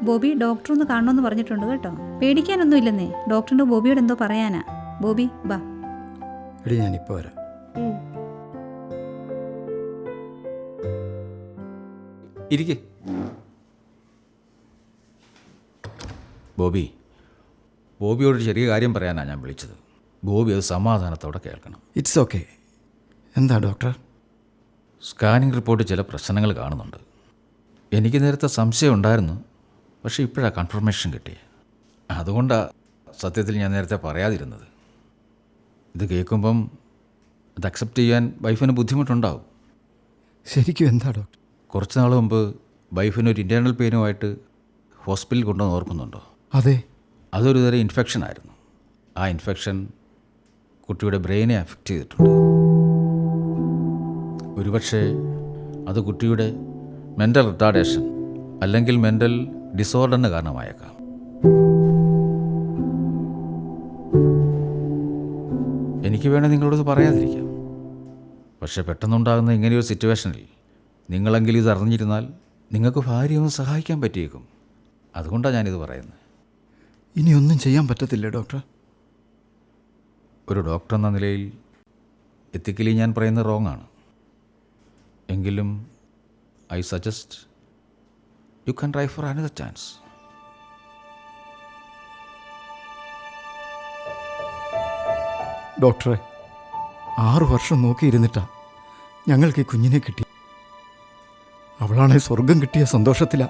Bobby doctor ഒന്ന് കാണണമെന്ന് പറഞ്ഞിട്ടുണ്ട് കേട്ടോ. പേടിക്കാനൊന്നും ഇല്ലെന്നേ. ഡോക്ടറിന് ബോബിയോട് എന്തോ പറയാനാ. ബോബി ബാ. എടി ഞാനിപ്പോൾ വരാം. ഇരിക്കെ. ബോബിയോട് ചെറിയ കാര്യം പറയാനാണ് ഞാൻ വിളിച്ചത്. ബോബി അത് സമാധാനത്തോടെ കേൾക്കണം. It's okay. എന്താ ഡോക്ടർ? സ്കാനിങ് റിപ്പോർട്ട് ചില പ്രശ്നങ്ങൾ കാണുന്നുണ്ട്. എനിക്ക് നേരത്തെ സംശയം ഉണ്ടായിരുന്നു, പക്ഷേ ഇപ്പോഴാണ് കൺഫർമേഷൻ കിട്ടിയത്. അതുകൊണ്ടാണ് സത്യത്തിൽ ഞാൻ നേരത്തെ പറയാതിരുന്നത്. ഇത് കേൾക്കുമ്പം അത് അക്സെപ്റ്റ് ചെയ്യാൻ വൈഫിന് ബുദ്ധിമുട്ടുണ്ടാവും. ശരിക്കും എന്താ ഡോക്ടർ? കുറച്ച് നാൾ മുമ്പ് വൈഫിനൊരു ഇൻറ്റേർണൽ പെയിനുമായിട്ട് ഹോസ്പിറ്റലിൽ കൊണ്ടുവന്ന് ഓർക്കുന്നുണ്ടോ? അതെ. അതൊരു തരം ഇൻഫെക്ഷൻ ആയിരുന്നു. ആ ഇൻഫെക്ഷൻ കുട്ടിയുടെ ബ്രെയിനെ അഫക്റ്റ് ചെയ്തിട്ടുണ്ട്. ഒരുപക്ഷെ അത് കുട്ടിയുടെ മെൻ്റൽ റിട്ടാർഡേഷൻ അല്ലെങ്കിൽ മെൻ്റൽ ഡിസോർഡറിന് കാരണമായേക്കാം. എനിക്ക് വേണേൽ നിങ്ങളോട് പറയാതിരിക്കാം. പക്ഷേ പെട്ടെന്നുണ്ടാകുന്ന ഇങ്ങനെയൊരു സിറ്റുവേഷനിൽ നിങ്ങളെങ്കിലും ഇത് അറിഞ്ഞിരുന്നാൽ നിങ്ങൾക്ക് ഭാര്യ ഒന്ന് സഹായിക്കാൻ പറ്റിയേക്കും. അതുകൊണ്ടാണ് ഞാനിത് പറയുന്നത്. ഇനിയൊന്നും ചെയ്യാൻ പറ്റത്തില്ല ഡോക്ടർ? ഒരു ഡോക്ടർ എന്ന നിലയിൽ എത്തിക്കലി ഞാൻ പറയുന്നത് റോങ് ആണ്. എങ്കിലും I suggest you can try for another chance. ഡോക്ടറെ, 6 വർഷം നോക്കിയിരുന്നിട്ടാ ഞങ്ങൾക്ക് ഈ കുഞ്ഞിനെ കിട്ടി. അവളാണെ സ്വർഗം കിട്ടിയ സന്തോഷത്തിലാ.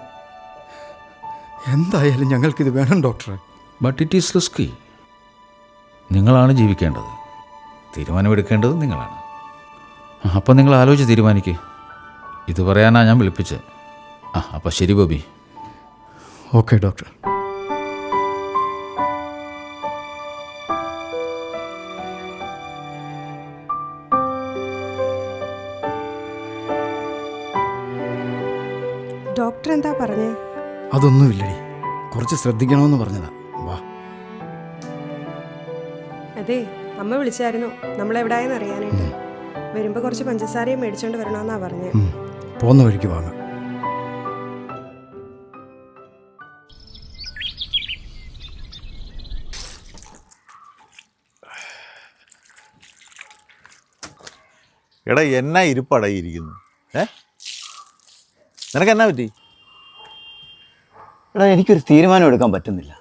എന്തായാലും ഞങ്ങൾക്കിത് വേണം ഡോക്ടറെ. But it is risky. നിങ്ങളാണ് ജീവിക്കേണ്ടത്. തീരുമാനമെടുക്കേണ്ടത് നിങ്ങളാണ്. അപ്പം നിങ്ങൾ ആലോചിച്ച് തീരുമാനിക്കുക. ഇത് പറയാനാണ് ഞാൻ വിളിപ്പിച്ചത്. അപ്പം ശരി ബോബി. Okay doctor. ഡോക്ടർ എന്താ പറഞ്ഞേ? അതൊന്നുമില്ലടി, കുറച്ച് ശ്രദ്ധിക്കണമെന്ന് പറഞ്ഞതാ. വാ. അതെ, അമ്മ വിളിച്ചായിരുന്നു നമ്മളെവിടായെന്ന് അറിയാനായിട്ട്. വരുമ്പോൾ കുറച്ച് പഞ്ചസാരയും മേടിച്ചോണ്ട് വരണമെന്നാ പറഞ്ഞേ. പോന്ന വഴിക്ക് വാങ്ങാം. എടാ എന്നാ ഇരിപ്പടയിരിക്കുന്നു? നിനക്ക് എന്നാ പറ്റി? എടാ, എനിക്കൊരു തീരുമാനം എടുക്കാൻ പറ്റുന്നില്ല.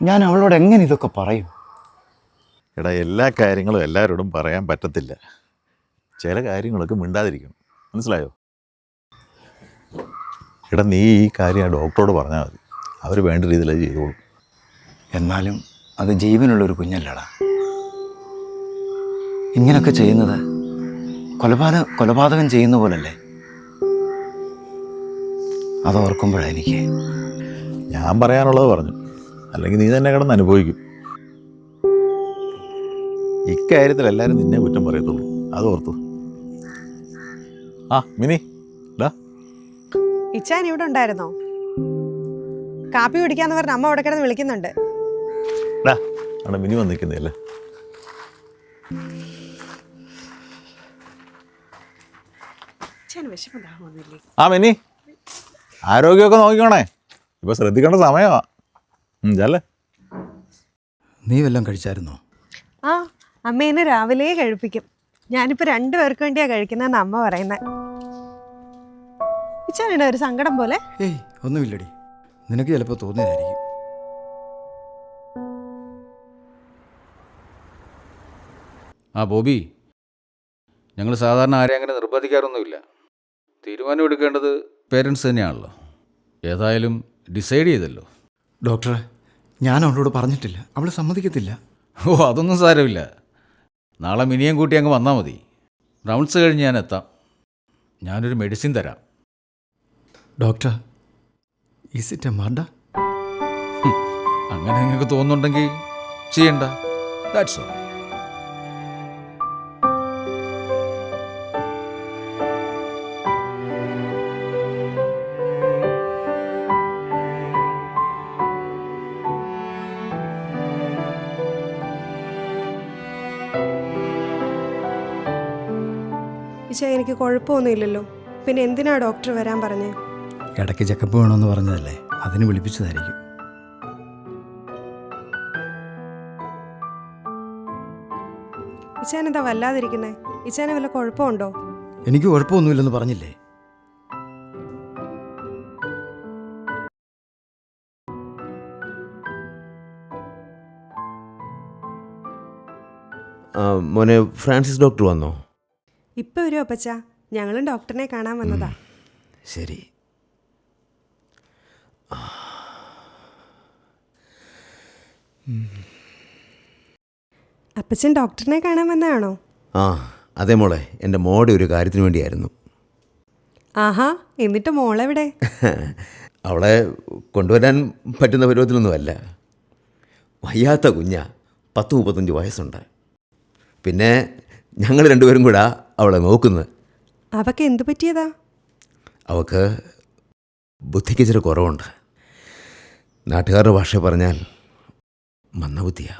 ഞാൻ അവളോട് എങ്ങനെ ഇതൊക്കെ പറയും? എടാ, എല്ലാ കാര്യങ്ങളും എല്ലാവരോടും പറയാൻ പറ്റത്തില്ല. ചില കാര്യങ്ങളൊക്കെ മിണ്ടാതിരിക്കണം, മനസ്സിലായോ? എടാ, നീ ഈ കാര്യം ഡോക്ടറോട് പറഞ്ഞാൽ മതി. അവർ വേണ്ട രീതിയിൽ അത് ചെയ്തോളും. എന്നാലും അത് ജീവനുള്ളൊരു കുഞ്ഞല്ലടാ. ഇങ്ങനൊക്കെ ചെയ്യുന്നത് കൊലപാതകം ചെയ്യുന്ന പോലല്ലേ? അതോർക്കുമ്പോഴാണ് എനിക്ക്. ഞാൻ പറയാനുള്ളത് പറഞ്ഞു, അല്ലെങ്കിൽ നീ തന്നെ കിടന്ന് അനുഭവിക്കും. ഇക്കാര്യത്തിൽ എല്ലാവരും നിന്നെ കുറ്റം പറയത്തുള്ളൂ, അത് ഓർത്തു. മിനി, ഇച്ചാൻ ഇവിടെ ഉണ്ടായിരുന്നോ? കാപ്പി കുടിക്കാന്ന് പറഞ്ഞ അമ്മ അവിടെ കിടന്ന് വിളിക്കുന്നുണ്ട്. അവിടെ മിനി വന്നിരിക്കുന്നതല്ലേ? മിനി, ആരോഗ്യമൊക്കെ നോക്കിക്കോണേ. ഇപ്പൊ ശ്രദ്ധിക്കേണ്ട സമയമാ. ചല്ലേ. നീ വല്ലതും കഴിച്ചായിരുന്നോ? അമ്മ എന്നെ രാവിലെ കഴിപ്പിക്കും. ഞാനിപ്പോ 2 പേർക്ക് വേണ്ടിയാ കഴിക്കുന്നതെന്ന് അമ്മ പറയുന്നത്. ഇച്ചാനുണ്ടോ ഒരു സങ്കടം പോലെ? ഏയ് ഒന്നുമില്ലടി, നിനക്ക് ചിലപ്പോൾ തോന്നിയതായിരിക്കും. ബോബി, ഞങ്ങൾ സാധാരണ ആരെയും അങ്ങനെ നിർബന്ധിക്കാറൊന്നുമില്ല. തീരുമാനം എടുക്കേണ്ടത് പേരൻസ് തന്നെയാണല്ലോ. ഏതായാലും ഡിസൈഡ് ചെയ്തല്ലോ. ഡോക്ടറെ, ഞാൻ അവളോട് പറഞ്ഞിട്ടില്ല, അവൾ സമ്മതിക്കത്തില്ല. അതൊന്നും സാരമില്ല. നാളെ മിനിയും കൂട്ടി അങ്ങ് വന്നാൽ മതി. റൗണ്ട്സ് കഴിഞ്ഞ് ഞാൻ എത്താം. ഞാനൊരു മെഡിസിൻ തരാം. Doctor, is it A murder? അങ്ങനെ നിങ്ങൾക്ക് തോന്നുന്നുണ്ടെങ്കിൽ ചെയ്യണ്ട. That's all. ഇച്ചാ, എനിക്ക് കുഴപ്പമൊന്നുമില്ലല്ലോ. പിന്നെ എന്തിനാ ഡോക്ടർ വരാൻ പറഞ്ഞേ? ഇടയ്ക്ക് ചെക്കപ്പ് വേണമെന്ന് പറഞ്ഞതല്ലേ, അതിന് വിളിപ്പിച്ചതായിരിക്കും. ഇച്ചാൻ എന്താ വല്ലാതിരിക്കുന്നേ? ഇച്ചാനെ വല്ല കുഴപ്പമുണ്ടോ? എനിക്ക് കുഴപ്പമൊന്നുമില്ലെന്ന് പറഞ്ഞില്ലേ? മോനെ, ഫ്രാൻസിസ് ഡോക്ടർ വന്നോ? ഇപ്പൊ വരും അപ്പച്ച. ഞങ്ങളും ഡോക്ടറിനെ കാണാൻ വന്നതാ. ശരി. അപ്പച്ചൻ ഡോക്ടറിനെ കാണാൻ വന്നതാണോ? ആ അതെ മോളെ, എൻ്റെ മോടെ ഒരു കാര്യത്തിന് വേണ്ടിയായിരുന്നു. ആഹാ, എന്നിട്ട് മോളെവിടെ? അവളെ കൊണ്ടുവരാൻ പറ്റുന്ന പരുവത്തിലൊന്നുമല്ല. വയ്യാത്ത കുഞ്ഞാ, 10-35 വയസ്സുണ്ട്. പിന്നെ ഞങ്ങൾ രണ്ടുപേരും കൂടെ അവളെ നോക്കുന്നത്. അവക്ക് എന്തു പറ്റിയതാ? അവൾക്ക് ബുദ്ധിക്ക് ഇച്ചിരി കുറവുണ്ട്. നാട്ടുകാരുടെ ഭാഷ പറഞ്ഞാൽ മന്ദബുദ്ധിയാ.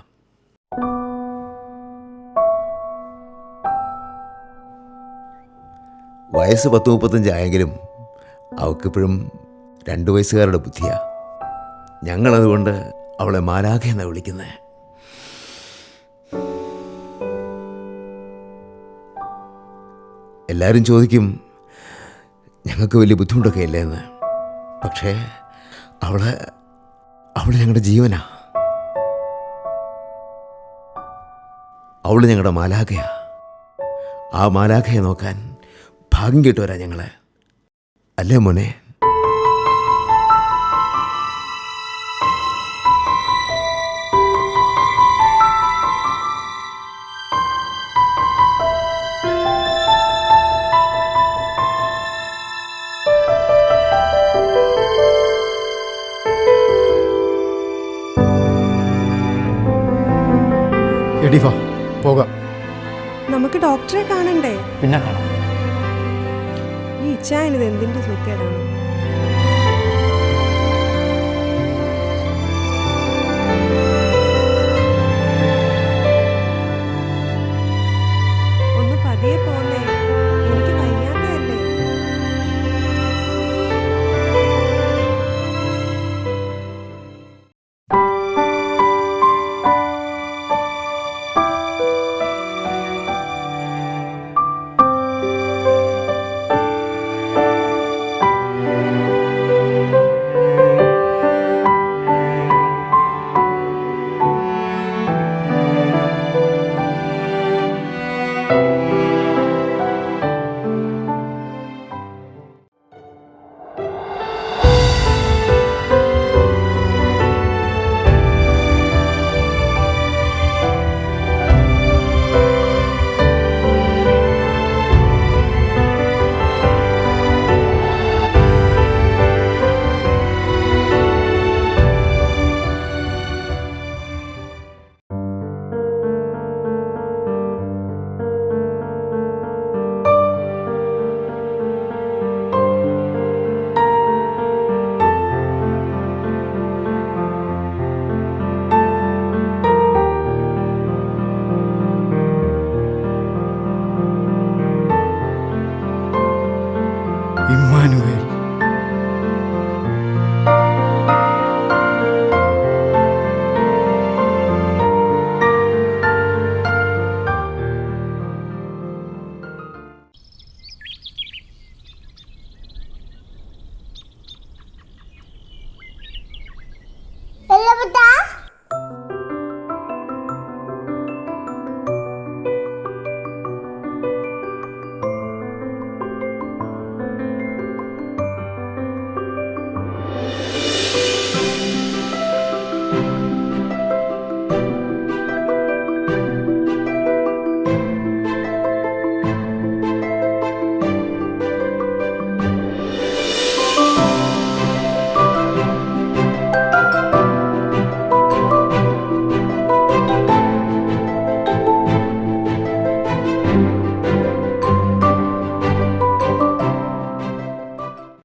വയസ്സ് 10-35 ആയെങ്കിലും അവൾക്കിപ്പോഴും 2 വയസ്സുകാരുടെ ബുദ്ധിയാ. ഞങ്ങളതുകൊണ്ട് അവളെ മാലാഖ എന്നാണ് വിളിക്കുന്നത്. എല്ലാവരും ചോദിക്കും ഞങ്ങൾക്ക് വലിയ ബുദ്ധിമുട്ടൊക്കെ ഇല്ലേ എന്ന്. പക്ഷേ അവൾ ഞങ്ങളുടെ ജീവനാ. അവൾ ഞങ്ങളുടെ മാലാഖയാ. ആ മാലാഖയെ നോക്കാൻ ഭാഗ്യം കിട്ടുവരാ ഞങ്ങളെ. അല്ലേ മോനെ? എടി വാ, പോകാം. നമുക്ക് ഡോക്ടറെ കാണണ്ടേ? പിന്നെ കാണാം. ഈ ഇച്ചായനിത് എന്തിന്റെ സൂക്കേടാണ്?